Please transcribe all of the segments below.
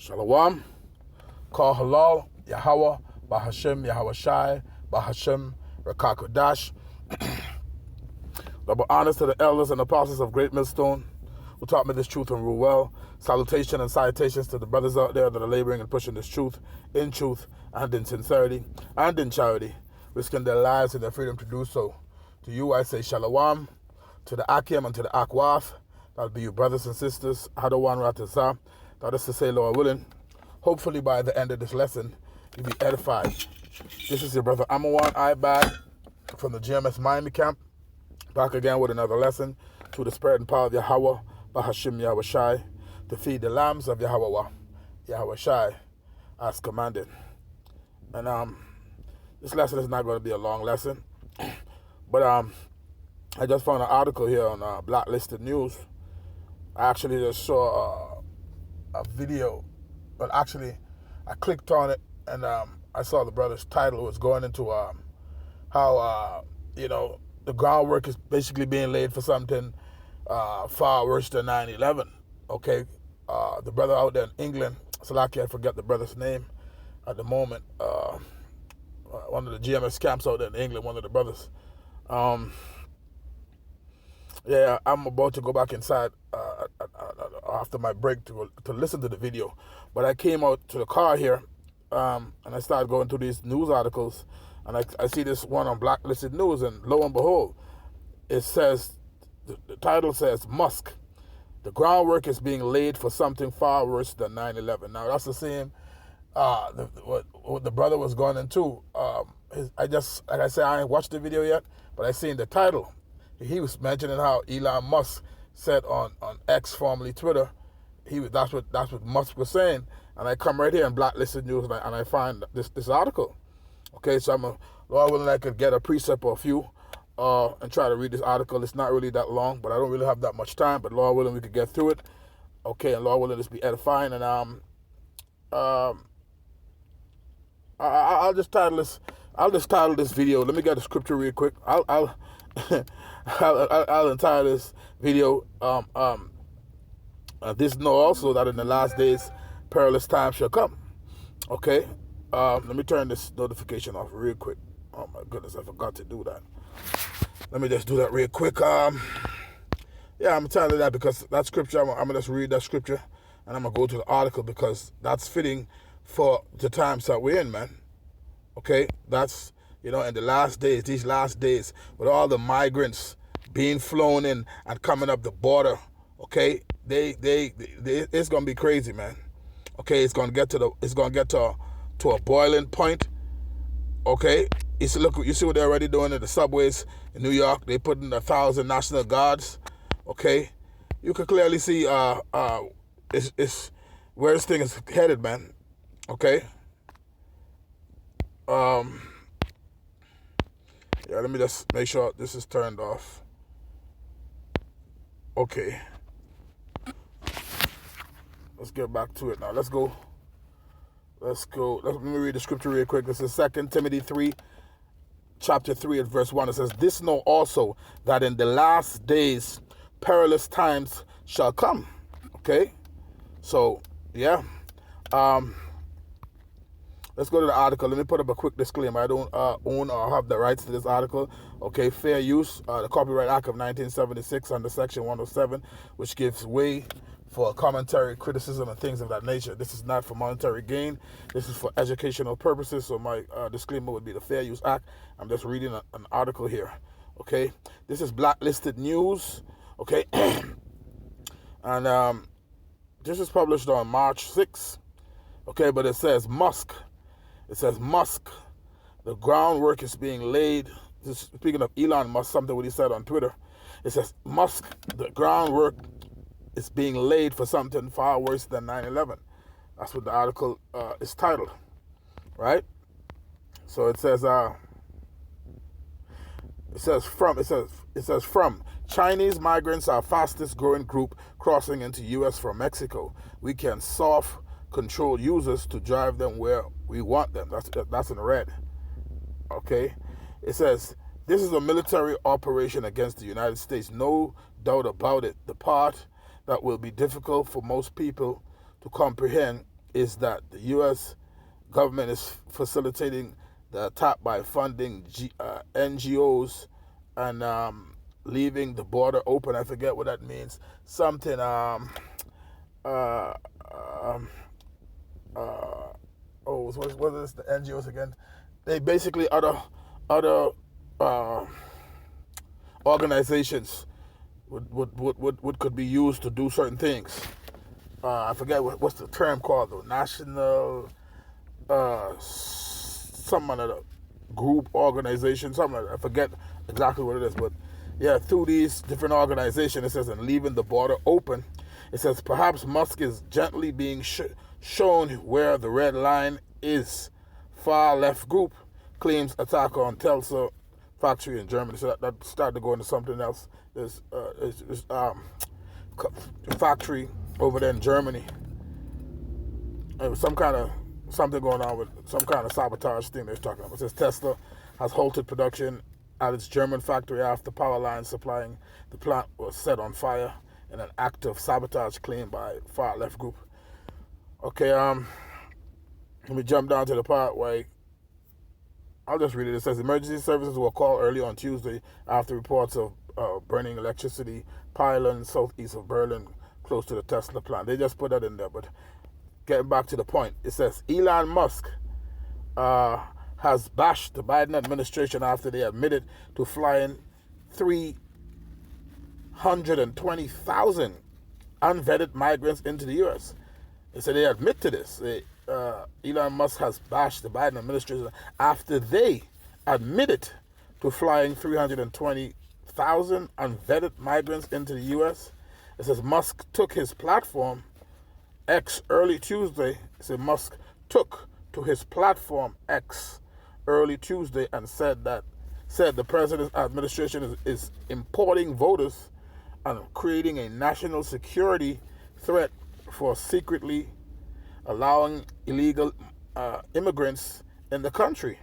Shalom, Kal Halal, Yahweh, Bahashem, Yahweh Shai, Bahashem, Rakakodash. Double honors to the elders and apostles of Great Millstone who taught me this truth and rule well. Salutation and salutations to the brothers out there that are laboring and pushing this truth and in sincerity and in charity, risking their lives and their freedom to do so. To you I say Shalom, to the Akim and to the Akwath, that'll be you brothers and sisters, Hadawan Ratazah. That is to say, Lord willing, hopefully by the end of this lesson, you'll be edified. This is your brother Amawan Ibad from the GMS Miami camp, back again with another lesson through the spirit and power of Yahweh, Bahashim Yahweh Shai, to feed the lambs of Yahweh, Yahweh Shai, as commanded. And this lesson is not going to be a long lesson, but I just found an article here on Blacklisted News. I actually just saw a video, but actually I clicked on it and I saw the brother's title was going into how the groundwork is basically being laid for something far worse than 9/11. Okay, the brother out there in England, Salaki, I forget the brother's name at the moment. One of the GMS camps out there in England, one of the brothers. Yeah, I'm about to go back inside after my break to listen to the video. But I came out to the car here, and I started going through these news articles, and I see this one on Blacklisted News, and lo and behold, it says, the title says, Musk, the groundwork is being laid for something far worse than 9/11. Now, that's the same, what the brother was going into. Like I said, I ain't watched the video yet, but I seen the title. He was mentioning how Elon Musk said on X, formerly Twitter, that's what Musk was saying. And I come right here in Blacklisted News and I find this article. Okay, so Lord willing, I could get a precept or a few and try to read this article. It's not really that long, but I don't really have that much time. But Lord willing, we could get through it. Okay, and Lord willing, this be edifying. And I'll just title this video. Let me get the scripture real quick. I'll entitle this video, this know also that in the last days, perilous times shall come. Okay? Let me turn this notification off real quick. Oh my goodness, I forgot to do that. Let me just do that real quick. Yeah, I'm telling you that because that scripture, I'm going to just read that scripture and I'm going to go to the article because that's fitting for the times that we're in, man. Okay? That's, in the last days, these last days, with all the migrants being flown in and coming up the border, okay, it's gonna be crazy, man. Okay, it's gonna get to a boiling point. Okay, you see what they're already doing in the subways in New York. They put in 1,000 National Guards. Okay, you can clearly see it's where this thing is headed, man. Okay. Yeah, let me just make sure this is turned off. Okay. Let's get back to it now. Let's go. Let me read the scripture real quick. This is 2 Timothy 3, chapter 3 at verse 1. It says, This know also that in the last days perilous times shall come. Okay? So, yeah. Let's go to the article. Let me put up a quick disclaimer. I don't own or have the rights to this article. Okay, fair use. The Copyright Act of 1976 under Section 107, which gives way for commentary, criticism, and things of that nature. This is not for monetary gain. This is for educational purposes. So my disclaimer would be the Fair Use Act. I'm just reading an article here. Okay, this is Blacklisted News. Okay, and this is published on March 6th. Okay, but it says Musk. It says Musk, the groundwork is being laid. Speaking of Elon Musk, something what he said on Twitter. It says Musk, the groundwork is being laid for something far worse than 9/11. That's what the article is titled, right? So it says from Chinese migrants are fastest growing group crossing into U.S. from Mexico. We can soft control users to drive them where we want them. That's in red. Okay? It says, this is a military operation against the United States. No doubt about it. The part that will be difficult for most people to comprehend is that the U.S. government is facilitating the attack by funding NGOs and leaving the border open. I forget what that means. Something. What is the NGOs again? They basically other organizations would could be used to do certain things. I forget what's the term called though. National, some other group, organization, something like that. I forget exactly what it is, but yeah, through these different organizations, it says, and leaving the border open, it says perhaps Musk is gently being shown where the red line is. Far left group claims attack on Tesla factory in Germany. So that started to go into something else. There's factory over there in Germany. There was something going on with some kind of sabotage thing they're talking about. It says Tesla has halted production at its German factory after power lines supplying the plant was set on fire in an act of sabotage claimed by far left group. Okay, let me jump down to the part where I'll just read it. It says emergency services were called early on Tuesday after reports of burning electricity pylons southeast of Berlin, close to the Tesla plant. They just put that in there, but getting back to the point, it says Elon Musk has bashed the Biden administration after they admitted to flying 320,000 unvetted migrants into the U.S. They said they admit to this. Elon Musk has bashed the Biden administration after they admitted to flying 320,000 unvetted migrants into the U.S. It says Musk took his platform X early Tuesday. It said Musk took to his platform X early Tuesday and said the president's administration is importing voters and creating a national security threat for secretly allowing illegal immigrants in the country.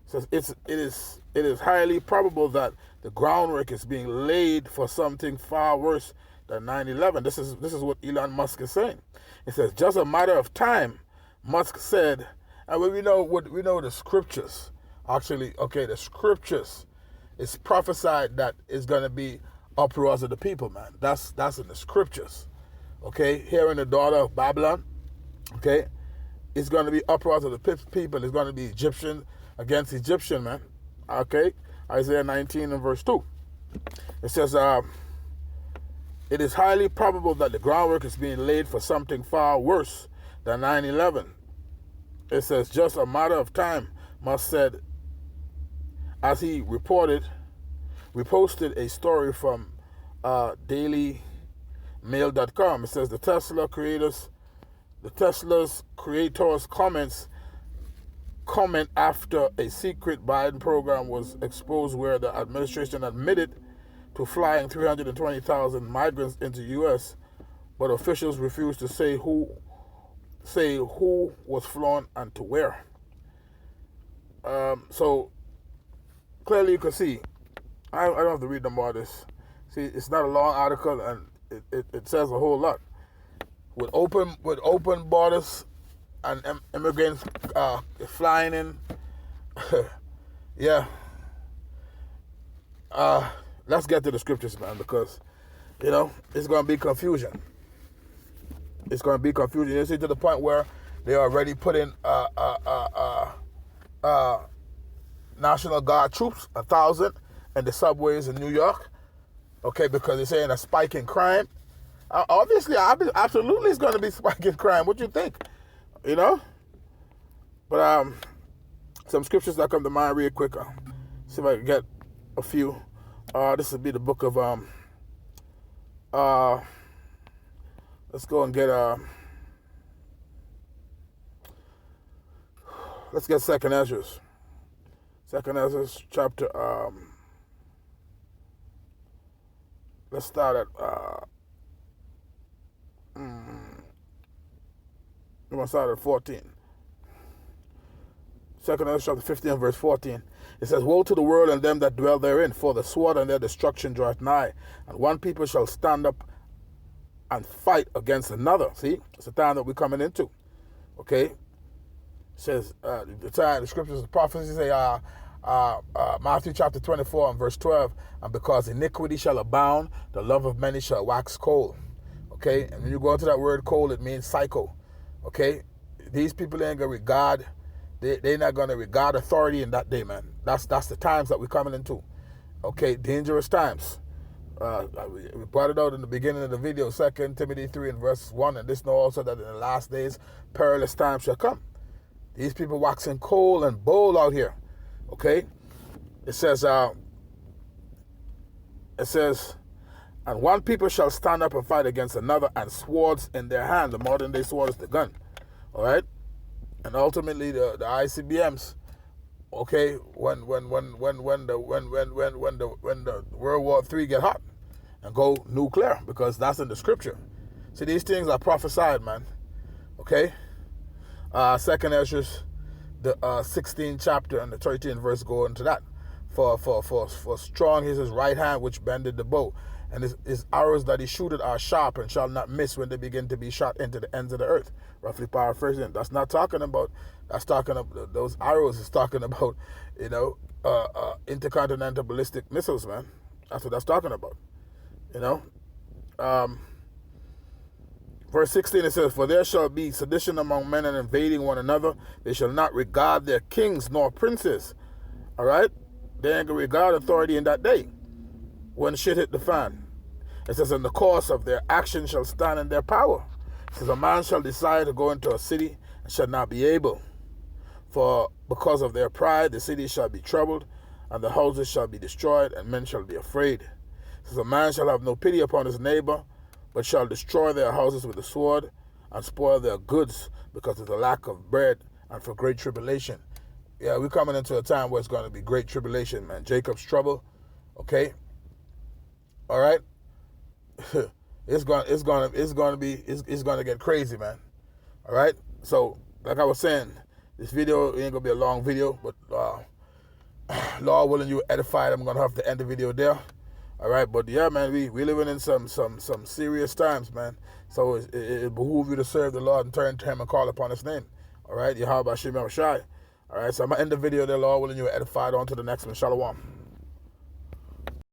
So it is highly probable that the groundwork is being laid for something far worse than 9/11. This is what Elon Musk is saying. It says just a matter of time. Musk said, and we know the scriptures. Actually, okay, the scriptures is prophesied that it's going to be uproars of the people, man. That's in the scriptures. Okay, here in the daughter of Babylon, okay, it's going to be uproars of the people. It's going to be Egyptian against Egyptian, man. Okay, Isaiah 19 and verse 2. It says, it is highly probable that the groundwork is being laid for something far worse than 9/11. It says, just a matter of time, Musk said, as he reposted a story from dailymail.com. It says the Tesla's creators comment after a secret Biden program was exposed where the administration admitted to flying 320,000 migrants into the U.S., but officials refused to say who was flown and to where. So clearly you can see, I don't have to read them all this. See, it's not a long article and it says a whole lot. With open borders and immigrants flying in, yeah. Let's get to the scriptures, man, because it's going to be confusion. It's going to be confusion. You see, to the point where they already put in National Guard troops, 1,000, in the subways in New York. Okay, because they're saying a spike in crime. Obviously, absolutely, it's going to be spike in crime. What do you think? But some scriptures that come to mind real quick. See if I can get a few. This would be the book of let's go and get let's get Second Ezra chapter let's start at we're going to start at 14. Second Ezra chapter 15 verse 14. It says, woe to the world and them that dwell therein, for the sword and their destruction draweth nigh, and one people shall stand up and fight against another. See, it's the time that we're coming into. Okay? It says, the scriptures, the prophecies say, Matthew chapter 24 and verse 12, and because iniquity shall abound, the love of many shall wax cold. Okay? And when you go into that word cold, it means cycle. Okay? These people ain't going to regard, they're not going to regard authority in that day, man. That's the times that we're coming into. Okay? Dangerous times. We brought it out in the beginning of the video, 2 Timothy 3 and verse 1, and this know also that in the last days, perilous times shall come. These people waxing cold and bold out here. Okay? It says, and one people shall stand up and fight against another, and swords in their hand. The modern day sword is the gun. All right? And ultimately the ICBMs, okay, when the World War III get hot and go nuclear, because that's in the scripture. See, these things are prophesied, man. Okay? Second Ezra, the 16th chapter and the 13th verse go into that. For strong is his right hand which bended the bow, and his arrows that he shooteth are sharp and shall not miss when they begin to be shot into the ends of the earth. Roughly paraphrasing. That's not talking about, that's talking about, those arrows is talking about, intercontinental ballistic missiles, man. That's what that's talking about. Verse 16, it says, for there shall be sedition among men and invading one another. They shall not regard their kings nor princes. All right? They ain't going to regard authority in that day when shit hit the fan. It says, in the course of their action shall stand in their power. It says, a man shall decide to go into a city and shall not be able. For because of their pride, the city shall be troubled, and the houses shall be destroyed, and men shall be afraid. It says, a man shall have no pity upon his neighbor, but shall destroy their houses with the sword, and spoil their goods because of the lack of bread and for great tribulation. Yeah, we're coming into a time where it's going to be great tribulation, man. Jacob's trouble, okay? All right? it's going to get crazy, man. All right? So, like I was saying, this video ain't going to be a long video, but Lord willing, you edified. I'm going to have to end the video there. All right, but yeah, man, we living in some serious times, man. So it behooves you to serve the Lord and turn to him and call upon his name. All right, Yahweh Shem Shai. All right, so I'm going to end the video there, Lord willing, you edified. On to the next one. Shalom.